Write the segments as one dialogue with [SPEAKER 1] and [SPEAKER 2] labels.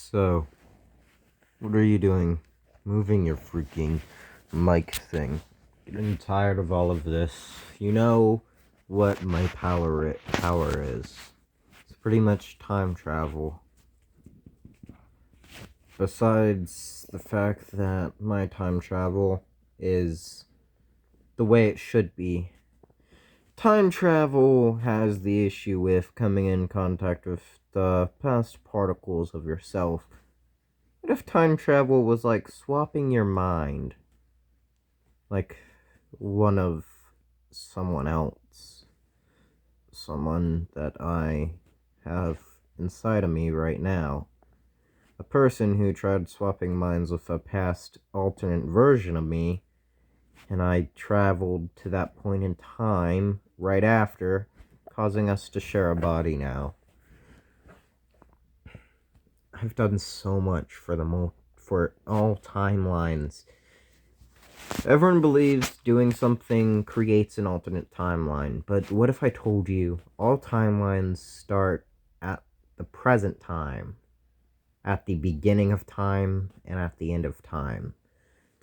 [SPEAKER 1] So, what are you doing? Moving your freaking mic thing. Getting tired of all of this. You know what my power is. It's pretty much time travel. Besides the fact that my time travel is the way it should be. Time travel has the issue with coming in contact with the past particles of yourself. What if time travel was like swapping your mind? Like one of someone else. Someone that I have inside of me right now. A person who tried swapping minds with a past alternate version of me, and I traveled to that point in time right after, causing us to share a body now. I've done so much for all timelines. Everyone believes doing something creates an alternate timeline, but what if I told you all timelines start at the present time, at the beginning of time, and at the end of time?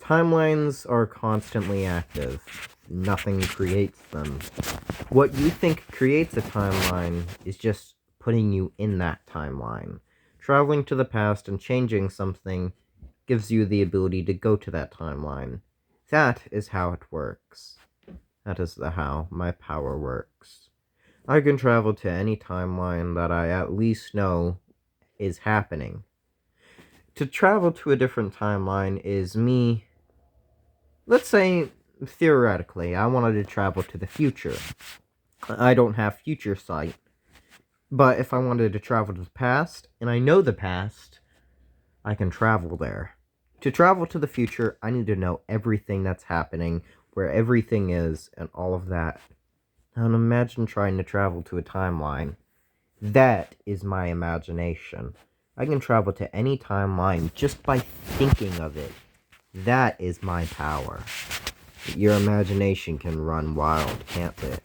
[SPEAKER 1] Timelines are constantly active. Nothing creates them. What you think creates a timeline is just putting you in that timeline. Traveling to the past and changing something gives you the ability to go to that timeline. That is how it works. That is how my power works. I can travel to any timeline that I at least know is happening. To travel to a different timeline is me. Let's say, theoretically, I wanted to travel to the future. I don't have future sight. But if I wanted to travel to the past, and I know the past, I can travel there. To travel to the future, I need to know everything that's happening, where everything is, and all of that. Now imagine trying to travel to a timeline. That is my imagination. I can travel to any timeline just by thinking of it. That is my power. Your imagination can run wild, can't it?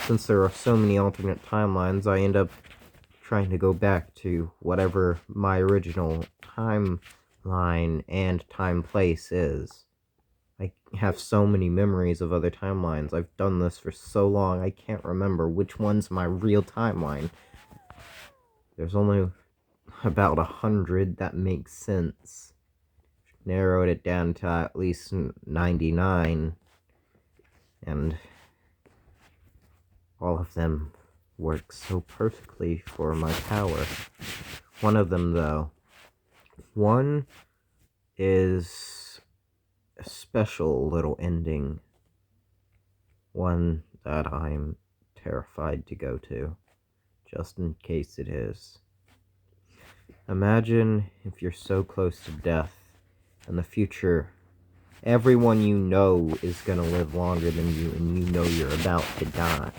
[SPEAKER 1] Since there are so many alternate timelines, I end up trying to go back to whatever my original timeline and time place is. I have so many memories of other timelines. I've done this for so long, I can't remember which one's my real timeline. There's only about 100 that make sense. Narrowed it down to at least 99, and all of them work so perfectly for my power. One of them, though, one is a special little ending. One that I'm terrified to go to, just in case it is. Imagine if you're so close to death in the future, everyone you know is gonna live longer than you, and you know you're about to die.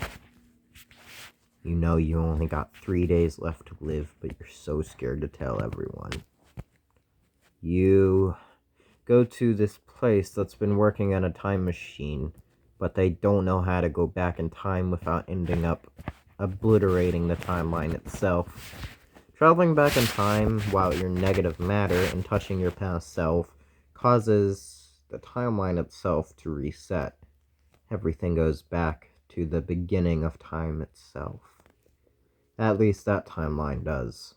[SPEAKER 1] You know you only got 3 days left to live, but you're so scared to tell everyone. You go to this place that's been working on a time machine, but they don't know how to go back in time without ending up obliterating the timeline itself. Traveling back in time while you're negative matter and touching your past self causes the timeline itself to reset. Everything goes back to the beginning of time itself. At least that timeline does.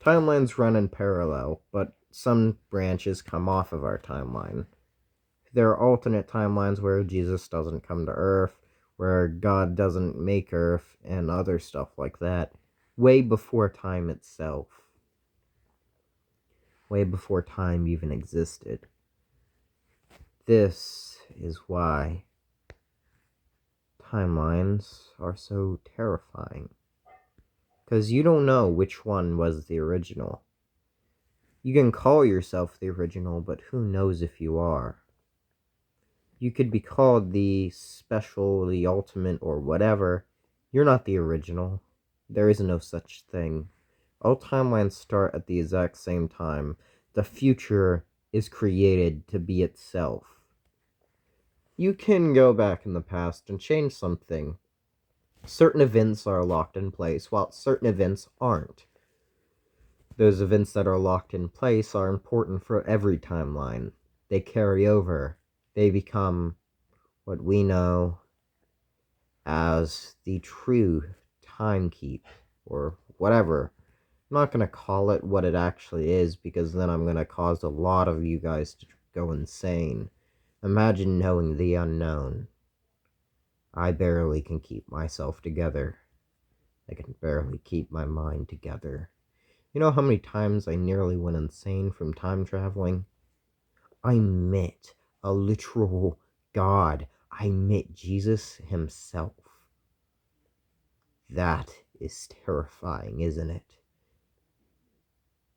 [SPEAKER 1] Timelines run in parallel, but some branches come off of our timeline. There are alternate timelines where Jesus doesn't come to Earth, where God doesn't make Earth, and other stuff like that, way before time itself. Way before time even existed. This is why timelines are so terrifying. Because you don't know which one was the original. You can call yourself the original, but who knows if you are. You could be called the special, the ultimate, or whatever. You're not the original. There is no such thing. All timelines start at the exact same time. The future is created to be itself. You can go back in the past and change something. Certain events are locked in place, while certain events aren't. Those events that are locked in place are important for every timeline. They carry over. They become what we know as the true timekeep, or whatever. I'm not going to call it what it actually is, because then I'm going to cause a lot of you guys to go insane. Imagine knowing the unknown. I barely can keep myself together. I can barely keep my mind together. You know how many times I nearly went insane from time traveling? I met a literal God. I met Jesus himself. That is terrifying, isn't it?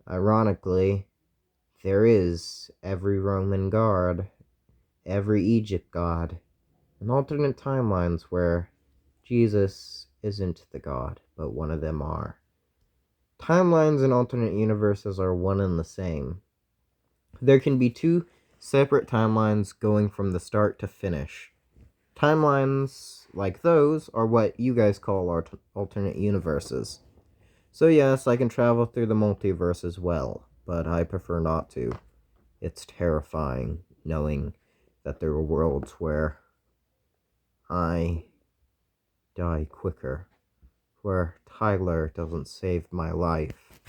[SPEAKER 1] Ironically, there is every Roman god, every Egypt god, and alternate timelines where Jesus isn't the god, but one of them are. Timelines in alternate universes are one and the same. There can be two separate timelines going from the start to finish. Timelines like those are what you guys call alternate universes. So yes, I can travel through the multiverse as well, but I prefer not to. It's terrifying knowing that there are worlds where I die quicker, where Tyler doesn't save my life,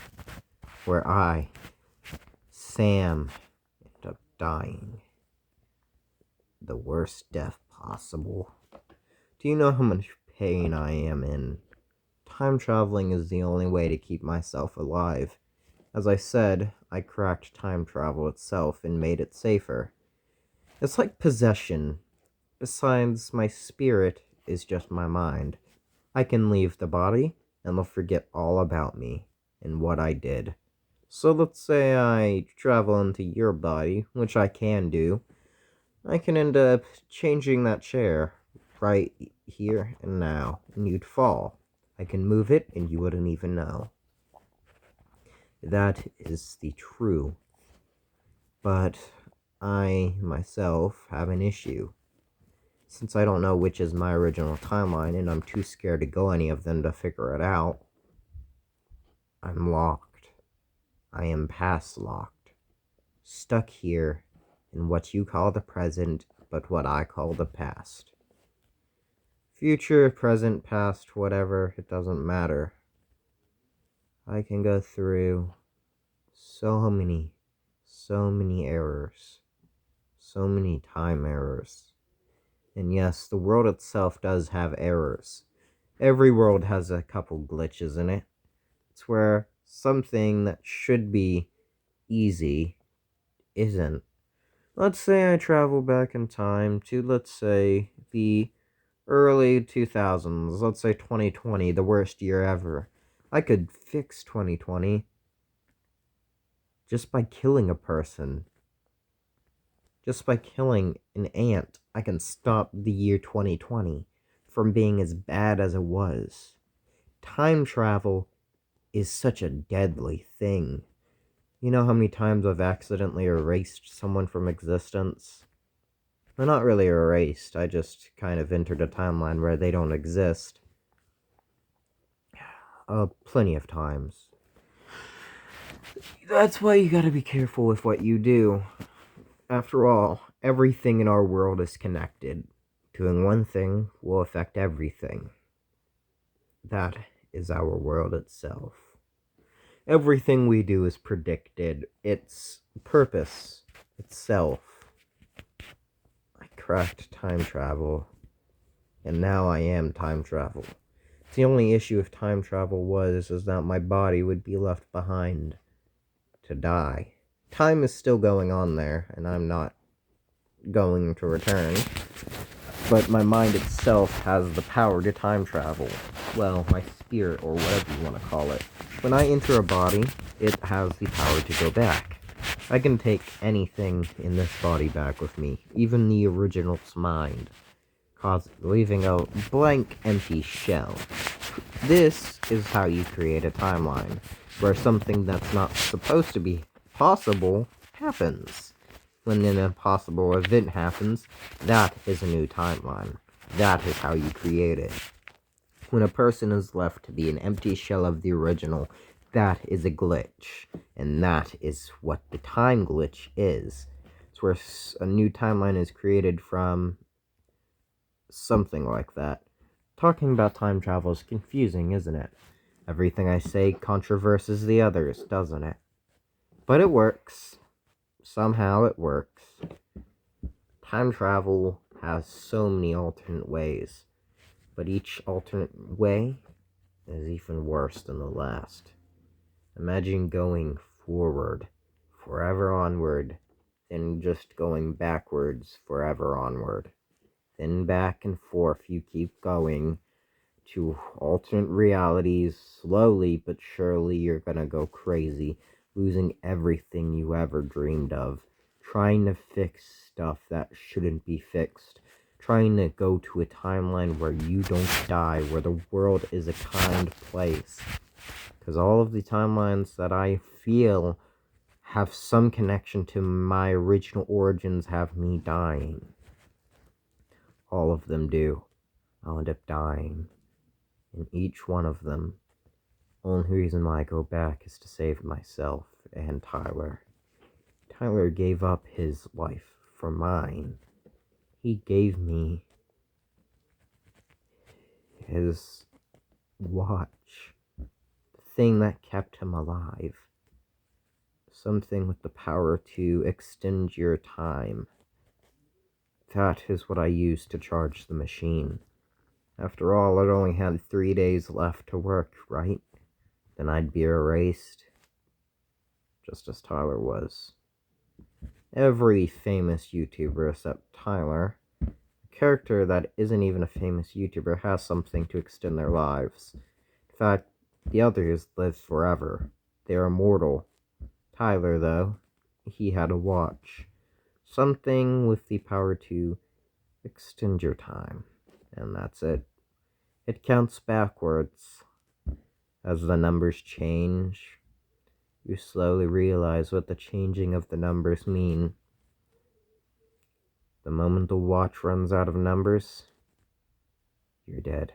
[SPEAKER 1] where I, Sam, end up dying. The worst death possible. Do you know how much pain I am in? Time traveling is the only way to keep myself alive. As I said, I cracked time travel itself and made it safer. It's like possession. Besides, my spirit is just my mind. I can leave the body, and they'll forget all about me and what I did. So let's say I travel into your body, which I can do. I can end up changing that chair right here and now, and you'd fall. I can move it, and you wouldn't even know. That is the true. But I, myself, have an issue. Since I don't know which is my original timeline, and I'm too scared to go any of them to figure it out, I'm locked. I am past locked. Stuck here in what you call the present, but what I call the past. Future, present, past, whatever, it doesn't matter. I can go through so many errors. So many time errors. And yes, the world itself does have errors. Every world has a couple glitches in it. It's where something that should be easy isn't. Let's say I travel back in time to, let's say, the early 2000s. Let's say 2020, the worst year ever. I could fix 2020 just by killing a person. Just by killing an ant, I can stop the year 2020 from being as bad as it was. Time travel is such a deadly thing. You know how many times I've accidentally erased someone from existence? Well, not really erased, I just kind of entered a timeline where they don't exist. Plenty of times. That's why you gotta be careful with what you do. After all, everything in our world is connected. Doing one thing will affect everything. That is our world itself. Everything we do is predicted. Its purpose itself. I cracked time travel, and now I am time travel. The only issue with time travel is that my body would be left behind to die. Time is still going on there, and I'm not going to return. But my mind itself has the power to time travel. Well, my spirit, or whatever you want to call it. When I enter a body, it has the power to go back. I can take anything in this body back with me, even the original's mind, leaving a blank, empty shell. This is how you create a timeline, where something that's not supposed to be possible happens. When an impossible event happens, that is a new timeline. That is how you create it. When a person is left to be an empty shell of the original, that is a glitch. And that is what the time glitch is. It's where a new timeline is created from something like that. Talking about time travel is confusing, isn't it? Everything I say controverses the others, doesn't it? But it works. Somehow it works. Time travel has so many alternate ways, but each alternate way is even worse than the last. Imagine going forward, forever onward, then just going backwards, forever onward. Then back and forth you keep going to alternate realities. Slowly but surely you're gonna go crazy, losing everything you ever dreamed of, trying to fix stuff that shouldn't be fixed, trying to go to a timeline where you don't die, where the world is a kind place. Because all of the timelines that I feel have some connection to my original origins have me dying. All of them do. I'll end up dying. In each one of them. Only reason why I go back is to save myself and Tyler. Tyler gave up his life for mine. He gave me his watch. The thing that kept him alive. Something with the power to extend your time. That is what I used to charge the machine. After all, it only had 3 days left to work, right? Then I'd be erased. Just as Tyler was. Every famous YouTuber except Tyler, a character that isn't even a famous YouTuber, has something to extend their lives. In fact, the others live forever. They are immortal. Tyler, though, he had a watch. Something with the power to extend your time. And that's it. It counts backwards. As the numbers change, you slowly realize what the changing of the numbers mean. The moment the watch runs out of numbers, you're dead.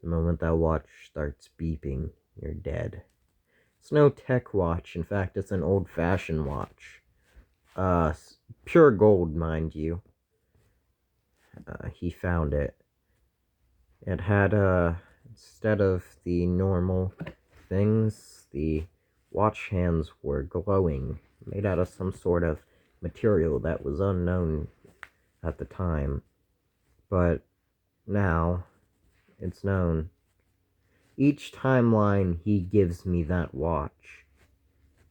[SPEAKER 1] The moment that watch starts beeping, you're dead. It's no tech watch. In fact, it's an old-fashioned watch. Pure gold, mind you. He found it. It had, instead of the normal things, the watch hands were glowing, made out of some sort of material that was unknown at the time. But now, it's known. Each timeline he gives me that watch.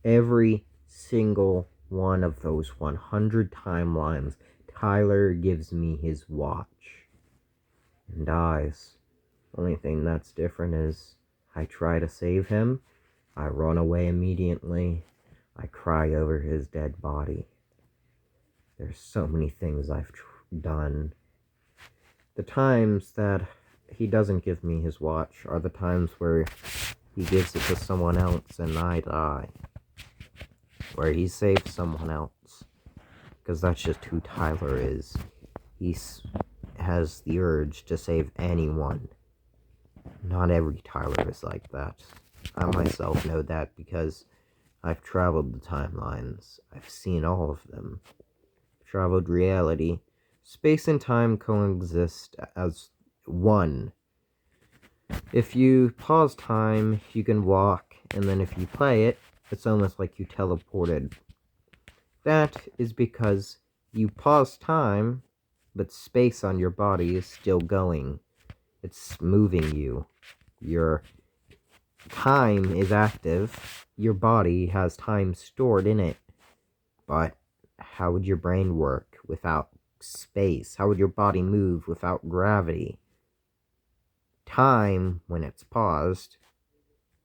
[SPEAKER 1] Every single one of those 100 timelines, Tyler gives me his watch. And dies. Only thing that's different is I try to save him, I run away immediately, I cry over his dead body. There's so many things I've done. The times that he doesn't give me his watch are the times where he gives it to someone else and I die. Where he saves someone else. Because that's just who Tyler is. He has the urge to save anyone. Not every Tyler is like that. I myself know that because I've traveled the timelines. I've seen all of them. Traveled reality. Space and time coexist as one. If you pause time, you can walk, and then if you play it, it's almost like you teleported. That is because you pause time, but space on your body is still going. It's moving you. Your time is active. Your body has time stored in it. But how would your brain work without space? How would your body move without gravity? Time, when it's paused,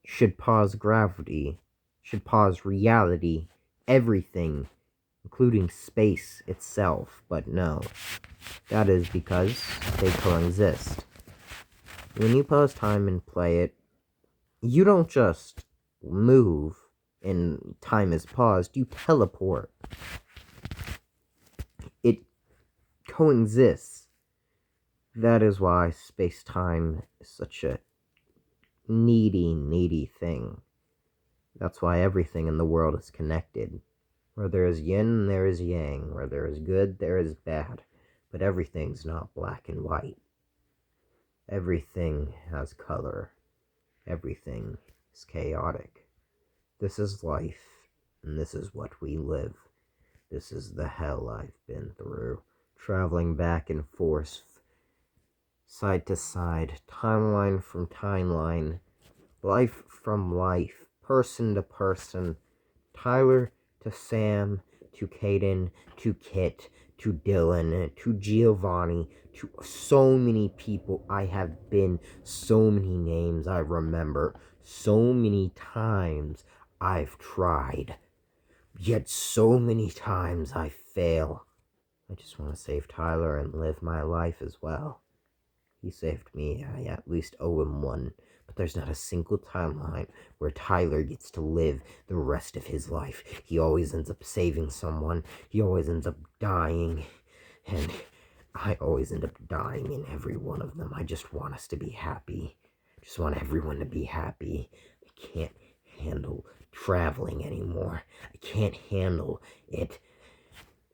[SPEAKER 1] should pause gravity, should pause reality, everything, including space itself. But no, that is because they coexist. When you pause time and play it, you don't just move and time is paused, you teleport. It coexists. That is why space-time is such a needy thing. That's why everything in the world is connected. Where there is yin, there is yang. Where there is good, there is bad. But everything's not black and white. Everything has color. Everything is chaotic. This is life, and this is what we live. This is the hell I've been through. Traveling back and forth, side to side, timeline from timeline, life from life, person to person, Tyler to Sam, to Caden, to Kit, to Dylan, to Giovanni, to so many people I have been, so many names I remember, so many times I've tried, yet so many times I fail. I just want to save Tyler and live my life as well. He saved me, I at least owe him one, but there's not a single timeline where Tyler gets to live the rest of his life. He always ends up saving someone, he always ends up dying, and I always end up dying in every one of them. I just want us to be happy. I just want everyone to be happy. I can't handle traveling anymore. I can't handle it.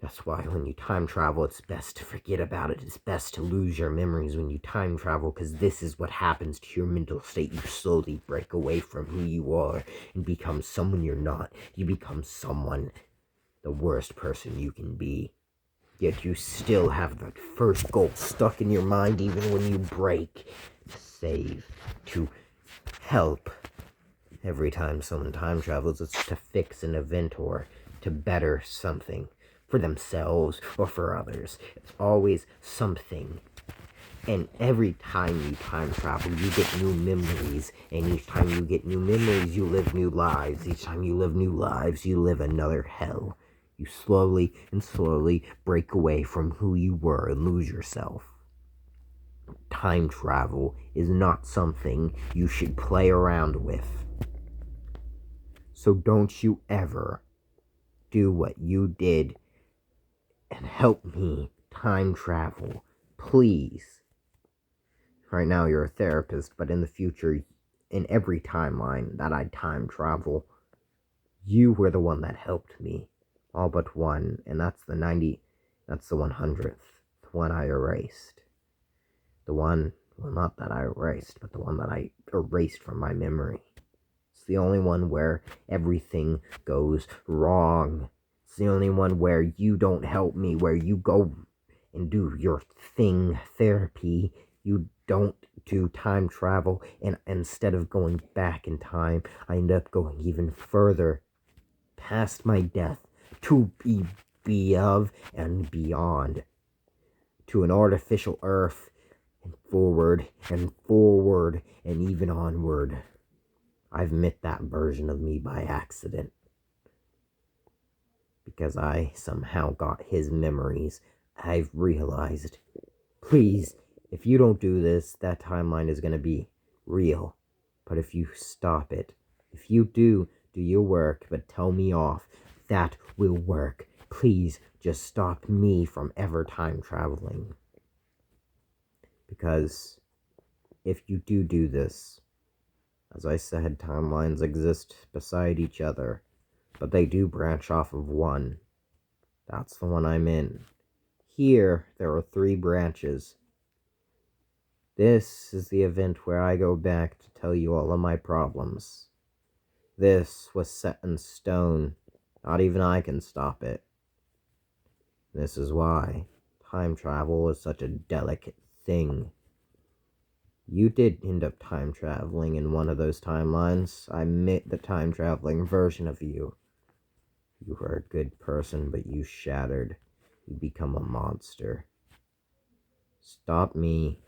[SPEAKER 1] That's why when you time travel, it's best to forget about it. It's best to lose your memories when you time travel, because this is what happens to your mental state. You slowly break away from who you are and become someone you're not. You become someone, the worst person you can be. Yet you still have that first goal stuck in your mind even when you break. To save, to help. Every time someone time travels, it's to fix an event or to better something. For themselves or for others. It's always something. And every time you time travel, you get new memories. And each time you get new memories, you live new lives. Each time you live new lives, you live another hell. You slowly and slowly break away from who you were and lose yourself. Time travel is not something you should play around with. So don't you ever do what you did and help me time travel, please. Right now you're a therapist, but in the future, in every timeline that I time travel, you were the one that helped me. All but one, and that's the 100th, the one I erased. The one, well, not that I erased, but the one that I erased from my memory. It's the only one where everything goes wrong. It's the only one where you don't help me, where you go and do your thing, therapy. You don't do time travel, and instead of going back in time, I end up going even further past my death to be of and beyond, to an artificial earth, and forward and even onward. I've met that version of me by accident. Because I somehow got his memories. I've realized, please, if you don't do this, that timeline is going to be real. But if you stop it, if you do your work, but tell me off, that will work. Please, just stop me from ever time traveling. Because if you do this, as I said, timelines exist beside each other, but they do branch off of one. That's the one I'm in. Here, there are 3 branches. This is the event where I go back to tell you all of my problems. This was set in stone. Not even I can stop it. This is why time travel is such a delicate thing. You did end up time traveling in one of those timelines. I met the time traveling version of you. You were a good person, but you shattered. You become a monster. Stop me